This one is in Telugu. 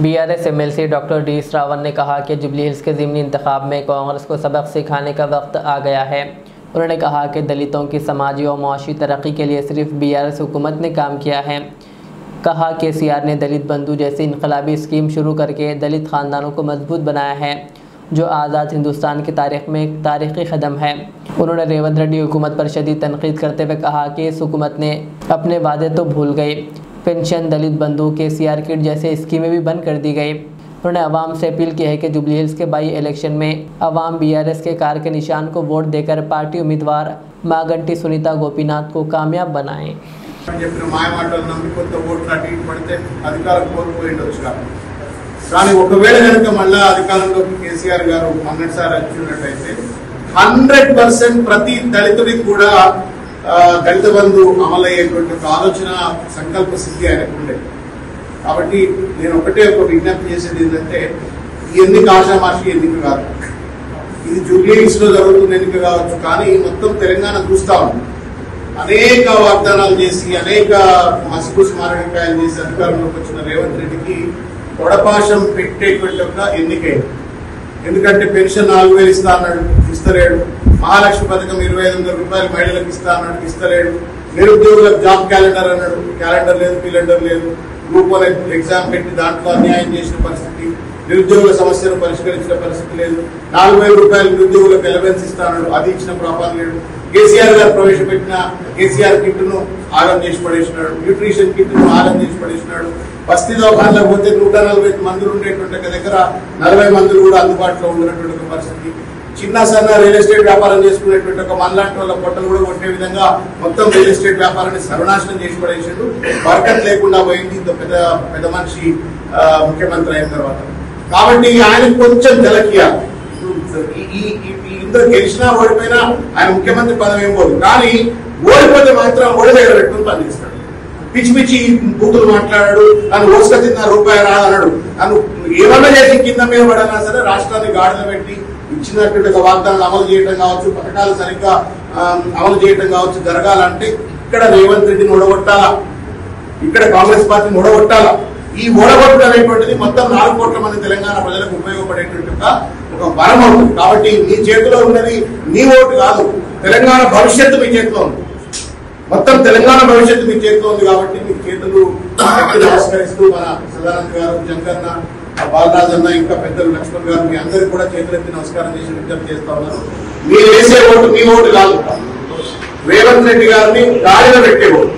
BRS MLC doctor D Shravan ने कहा कि जुबली हिल्स के ज़िमनी इंतखाब में कांग्रेस को सबक सिखाने का वक्त आ गया है। उन्होंने कहा कि दलितों की समाजी और मुआशी तरक्की के लिए सिर्फ बीआरएस हुकूमत ने काम किया है। कहा कि सीआर ने दलित बंधु जैसी इनकलाबी स्कीम शुरू करके दलित ख़ानदानों को मजबूत बनाया है, जो आज़ाद हिंदुस्तान की तारीख में एक तारीख़ी कदम है। उन्होंने रेवंत रेड्डी हुकूमत पर शदीद तनकीद करते हुए कहा कि इस हुकूमत ने अपने वादे तो भूल गई, पेंशन, दलित बंधु, केसीआर किट जैसे स्कीमें भी बंद कर दी गई। उन्होंने आवाम से अपील की है कि जुबली हिल्स के बाई इलेक्शन में आवाम बीआरएस के कार के निशान को वोट देकर पार्टी उम्मीदवार मागंटी सुनीता गोपीनाथ को कामयाब बनाएं। కానీ ఒకవేళ గనుక మళ్ళా అధికారంలోకి కేసీఆర్ గారు మొన్నటిసారి వచ్చినట్లయితే 100% ప్రతి దళితుడికి కూడా దళిత బంధు అమలయ్యేటువంటి ఆలోచన సంకల్ప సిద్ధి ఆయనకు ఉండేది. కాబట్టి నేను ఒక విజ్ఞప్తి చేసేది ఏంటంటే ఈ ఎన్నిక ఆషామాషి ఎన్నిక కాదు, ఇది జూబ్లీ హిల్స్ లో జరుగుతున్న ఎన్నిక కావచ్చు, కానీ మొత్తం తెలంగాణ చూస్తా ఉంది. అనేక వాగ్దానాలు చేసి అనేక మసిపూసి మారడికాయలు చేసి అధికారంలోకి వచ్చిన రేవంత్ రెడ్డికి పొడపాశం పెట్టేటువంటి ఒక ఎన్నిక. ఎందుకంటే పెన్షన్ 4000 ఇస్తా అన్నాడు, ఇస్తలేడు. మహాలక్ష్మి పథకం 2500 రూపాయలు మహిళలకు ఇస్తా అన్నాడు, ఇస్తలేడు. నిరుద్యోగులకు జాబ్ క్యాలెండర్ అన్నాడు, క్యాలెండర్ లేదు, పిలెండర్ లేదు. గ్రూప్ 1 ఎగ్జామ్ పెట్టి దాంట్లో అన్యాయం చేసిన పరిస్థితి, నిరుద్యోగుల సమస్యను పరిష్కరించిన పరిస్థితి లేదు. 4000 రూపాయలు నిరుద్యోగులకు ఎలవెన్స్ ఇస్తా అన్నాడు, అది ఇచ్చిన ప్రాపాలు లేడు. కేసీఆర్ గారు ప్రవేశపెట్టిన కేసీఆర్ కిట్ ను ఆగం చేసి పడేసినాడు, న్యూట్రిషన్ కిట్ ను ఆగం చేసి పడేసినాడు. బస్తీ దవాఖానలో పోతే 140 మందులు ఉండేటువంటి దగ్గర 40 మందులు కూడా అందుబాటులో ఉన్నటువంటి పరిస్థితి. చిన్న సన్న రియల్ ఎస్టేట్ వ్యాపారం చేసుకునేటువంటి ఒక మనలాంటి వాళ్ళ పొట్టలు కూడా కొట్టే విధంగా మొత్తం రియల్ ఎస్టేట్ వ్యాపారాన్ని సర్వనాశనం చేసి పడేసాడు. బరకత్ లేకుండా పోయింది ఇంత పెద్ద మనిషి ముఖ్యమంత్రి అయిన తర్వాత. కాబట్టి ఆయన కొంచెం జలకియాలి. ఇందులో గెలిచినా ఓడిపోయినా ఆయన ముఖ్యమంత్రి పదవి ఏం పోదు, కానీ ఓడిపోతే మాత్రం ఓడి దగ్గర పెట్టుకుని పనిచేస్తాడు. పిచ్చి పిచ్చి బూతులు మాట్లాడాడు, నన్ను ఓసుక తిన్న రూపాయి రాదన్నాడు. నన్ను ఏమన్నా చేసి కింద మీద పడన్నా సరే రాష్ట్రాన్ని గాడిలో పెట్టి ఇచ్చినటువంటి వాగ్దానాలు అమలు చేయడం కావచ్చు, పథకాలు సరిగ్గా అమలు చేయడం కావచ్చు జరగాలంటే ఇక్కడ రేవంత్ రెడ్డిని ఓడగొట్టాలా, ఇక్కడ కాంగ్రెస్ పార్టీని ఓడగొట్టాలా. ఈ ఓడగొట్టడం అనేటువంటిది మొత్తం 4 కోట్ల మంది తెలంగాణ ప్రజలకు ఉపయోగపడేటువంటి ఒక వరం అవుతుంది. కాబట్టి మీ చేతిలో ఉన్నది నీ ఓటు కాదు, తెలంగాణ భవిష్యత్తు మీ చేతిలో ఉంది. మొత్తం తెలంగాణ భవిష్యత్తు మీ చేతిలో ఉంది. కాబట్టి మీ చేతులు నమస్కరిస్తూ మన సదానంద్ గారు, జంకన్న, బాలరాజన్న, ఇంకా పెద్దలు లక్ష్మణ్ గారు, మీ అందరికి కూడా చేతులెత్తి నమస్కారం చేసి విజ్ఞప్తి చేస్తా ఉన్నారు. మీరు వేసే ఓటు మీ ఓటు కాదు, రేవంత్ రెడ్డి గారిని గాడిలో పెట్టే ఓటు.